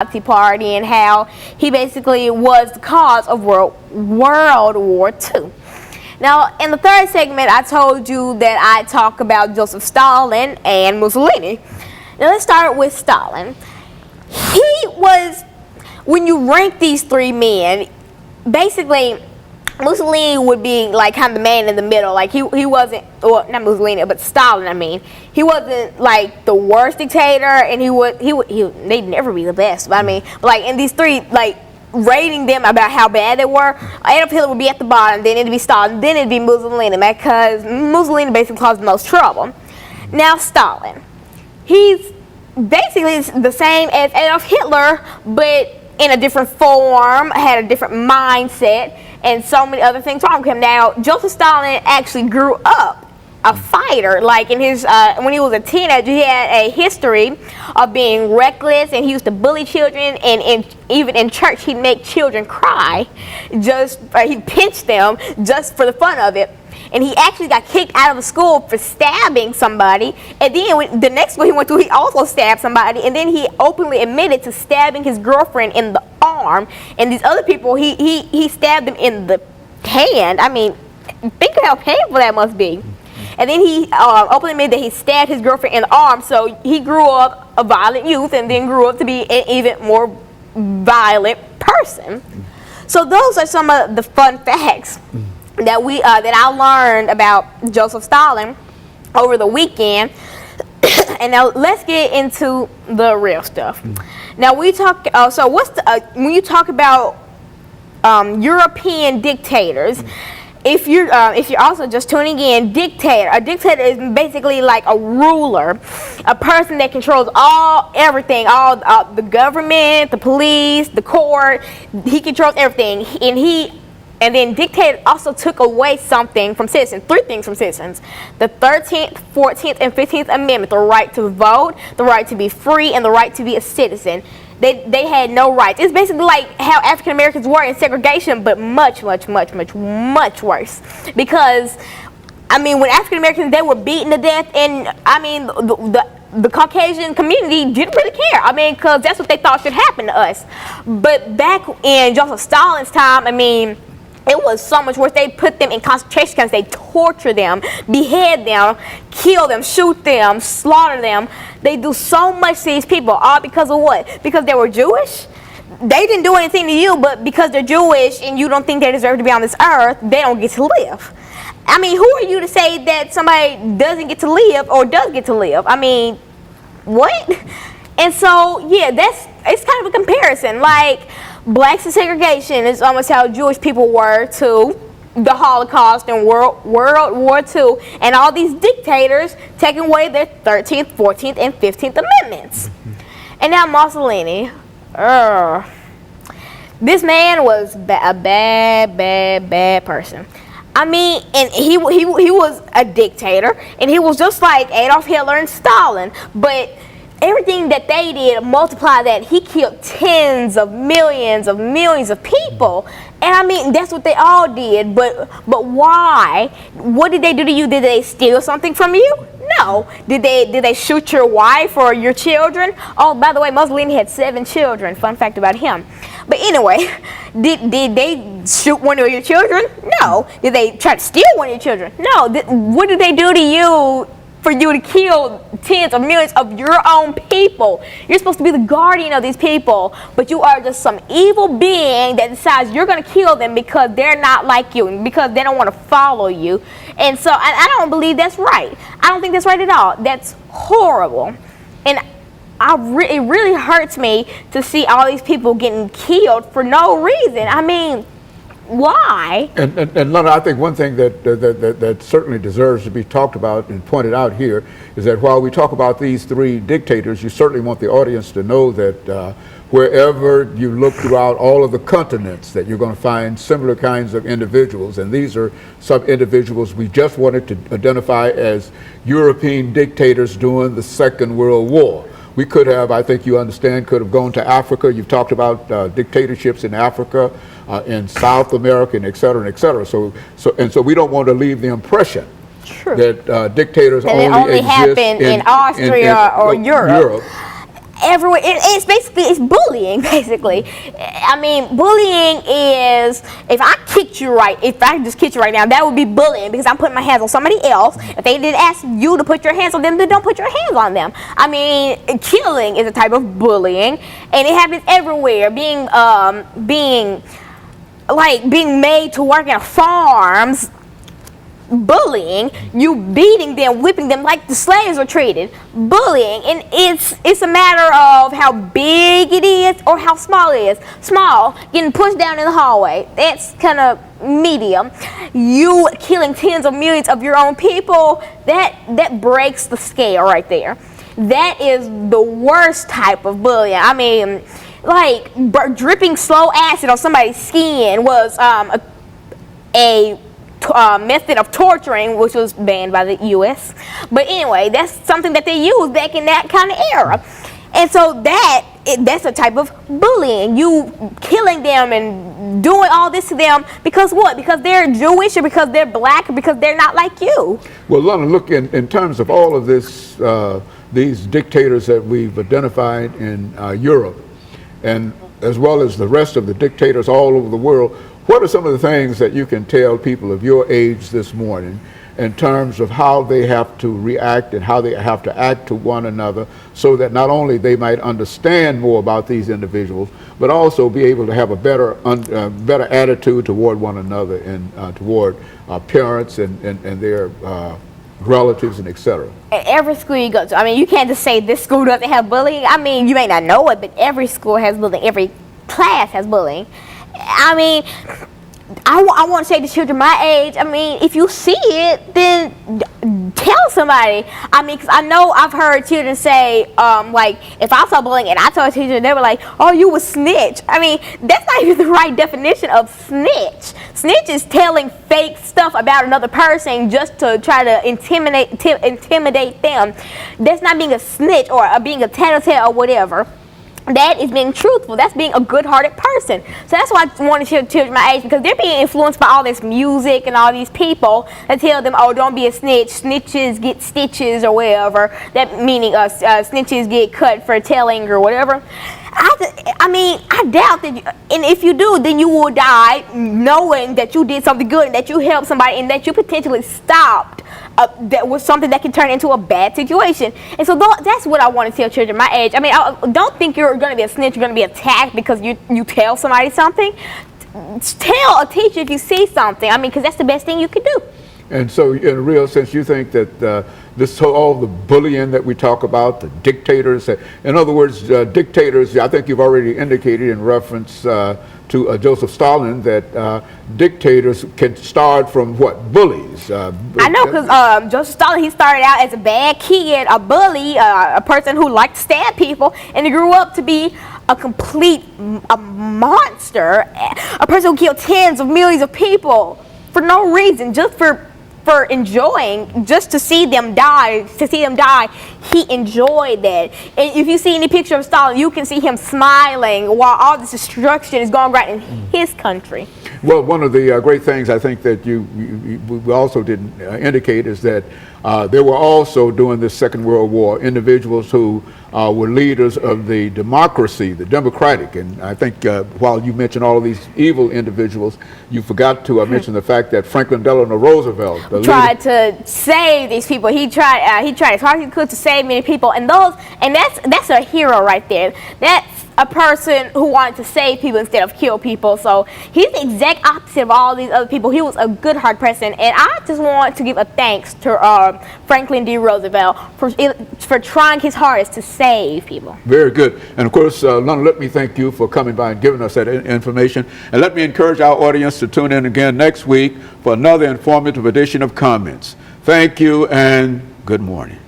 Nazi Party and how he basically was the cause of World War II. Now, in the third segment, I told you that I talk about Joseph Stalin and Mussolini. Now, let's start with Stalin. He was, when you rank these three men, basically, Mussolini would be like kind of the man in the middle. Like he wasn't, well, not Mussolini, but Stalin. I mean, he wasn't like the worst dictator, and they'd never be the best. But I mean, like in these three, like rating them about how bad they were, Adolf Hitler would be at the bottom, then it'd be Stalin, then it'd be Mussolini, because Mussolini basically caused the most trouble. Now Stalin, he's basically the same as Adolf Hitler, but in a different form, had a different mindset, and so many other things wrong with him. Now, Joseph Stalin actually grew up a fighter. Like in his, when he was a teenager, he had a history of being reckless, and he used to bully children, and even in church, he'd make children cry. He'd pinch them just for the fun of it. And he actually got kicked out of the school for stabbing somebody. And then the next school he went to, he also stabbed somebody. And then he openly admitted to stabbing his girlfriend in the arm. And these other people, he stabbed them in the hand. I mean, think of how painful that must be. And then he openly admitted that he stabbed his girlfriend in the arm. So he grew up a violent youth and then grew up to be an even more violent person. So those are some of the fun facts that I learned about Joseph Stalin over the weekend. And now let's get into the real stuff. Now we talk. So what's when you talk about European dictators? If you're also just tuning in, a dictator is basically like a ruler, a person that controls everything, the government, the police, the court. He controls everything, and then dictator also took away something from citizens, three things from citizens: the 13th, 14th, and 15th Amendment, the right to vote, the right to be free, and the right to be a citizen. They had no rights. It's basically like how African Americans were in segregation, but much, much, much, much, much worse. Because, I mean, when African Americans, they were beaten to death, and I mean, the Caucasian community didn't really care. I mean, because that's what they thought should happen to us. But back in Joseph Stalin's time, I mean, it was so much worse. They put them in concentration camps. They torture them, behead them, kill them, shoot them, slaughter them. They do so much to these people, all because of what? Because they were Jewish? They didn't do anything to you, but because they're Jewish and you don't think they deserve to be on this earth, they don't get to live. I mean, who are you to say that somebody doesn't get to live or does get to live? I mean, what? And so, yeah, it's kind of a comparison. Like, blacks in segregation is almost how Jewish people were to the Holocaust and World War II, and all these dictators taking away their 13th, 14th, and 15th Amendments. And now Mussolini. This man was a bad person. I mean, and he was a dictator, and he was just like Adolf Hitler and Stalin, but everything that they did, multiply that, he killed tens of millions of people. And I mean, that's what they all did, but why? What did they do to you? Did they steal something from you? No. Did they shoot your wife or your children? Oh, by the way, Mussolini had 7 children. Fun fact about him. But anyway, did they shoot one of your children? No. Did they try to steal one of your children? No. What did they do to you for you to kill tens of millions of your own people? You're supposed to be the guardian of these people, but you are just some evil being that decides you're going to kill them because they're not like you and because they don't want to follow you. And so I don't believe that's right. I don't think that's right at all. That's horrible. And it really hurts me to see all these people getting killed for no reason. I mean, why? And Lana, I think one thing that certainly deserves to be talked about and pointed out here is that while we talk about these three dictators, you certainly want the audience to know that wherever you look throughout all of the continents, that you're going to find similar kinds of individuals. And these are some individuals we just wanted to identify as European dictators during the Second World War. We could have, I think you understand, could have gone to Africa. You've talked about dictatorships in Africa, in South America, and et cetera, and et cetera. So we don't want to leave the impression that dictators only exist happen in Austria or Europe. everywhere. It's basically, it's bullying, basically. I mean, bullying is, if I just kicked you right now, that would be bullying, because I'm putting my hands on somebody else. If they didn't ask you to put your hands on them, then don't put your hands on them. I mean, killing is a type of bullying, and it happens everywhere. Being made to work in farms, bullying, you beating them, whipping them like the slaves were treated, bullying. And it's a matter of how big it is or how small it is. Small, getting pushed down in the hallway, that's kind of medium. You killing tens of millions of your own people, that breaks the scale right there. That is the worst type of bullying. I mean, like dripping slow acid on somebody's skin was a method of torturing, which was banned by the U.S. But anyway, that's something that they used back in that kind of era. And so that's a type of bullying. You killing them and doing all this to them because what? Because they're Jewish, or because they're black, or because they're not like you. Well, Lana, look, in terms of all of this, these dictators that we've identified in Europe, and as well as the rest of the dictators all over the world, what are some of the things that you can tell people of your age this morning in terms of how they have to react and how they have to act to one another, so that not only they might understand more about these individuals, but also be able to have a better attitude toward one another and toward parents and their relatives and etc. Every school you go to, I mean, you can't just say this school doesn't have bullying. I mean, you may not know it, but every school has bullying. Every class has bullying. I mean, I want to say to children my age, I mean, if you see it, then tell somebody. I mean, because I know I've heard children say, like, if I saw bullying and I told a teacher, they were like, oh, you a snitch. I mean, that's not even the right definition of snitch. Snitch is telling fake stuff about another person just to try to intimidate them. That's not being a snitch or being a tattletale or whatever. That is being truthful. That's being a good-hearted person. So that's why I want to tell children my age, because they're being influenced by all this music and all these people that tell them, oh, don't be a snitch. Snitches get stitches or whatever. That meaning snitches get cut for telling or whatever. I mean, I doubt that, and if you do, then you will die knowing that you did something good and that you helped somebody and that you potentially stopped that was something that can turn into a bad situation. And so that's what I want to tell children my age. I mean, don't think you're going to be a snitch, you're going to be attacked because you tell somebody something. Tell a teacher if you see something. I mean, because that's the best thing you can do. And so, in a real sense, you think that all the bullying that we talk about, the dictators, in other words, dictators, I think you've already indicated in reference to Joseph Stalin that dictators can start from what? Bullies. I know, because Joseph Stalin, he started out as a bad kid, a bully, a person who liked to stab people, and he grew up to be a complete monster, a person who killed tens of millions of people for no reason, just for enjoying, just to see them die. He enjoyed that. And if you see any picture of Stalin, you can see him smiling while all this destruction is going right in his country. Well, one of the great things I think that we also didn't indicate is that there were also, during the Second World War, individuals who were leaders of the democracy, the democratic. And I think while you mentioned all of these evil individuals, you forgot to mention the fact that Franklin Delano Roosevelt tried to save these people. He tried as hard as he could to save many people, and that's a hero right there. That's a person who wanted to save people instead of kill people. So he's the exact opposite of all these other people. He was a good-hearted person, and I just want to give a thanks to Franklin D. Roosevelt for trying his hardest to save people. Very good. And of course, Lana, let me thank you for coming by and giving us that information. And let me encourage our audience to tune in again next week for another informative edition of Comments. Thank you and good morning.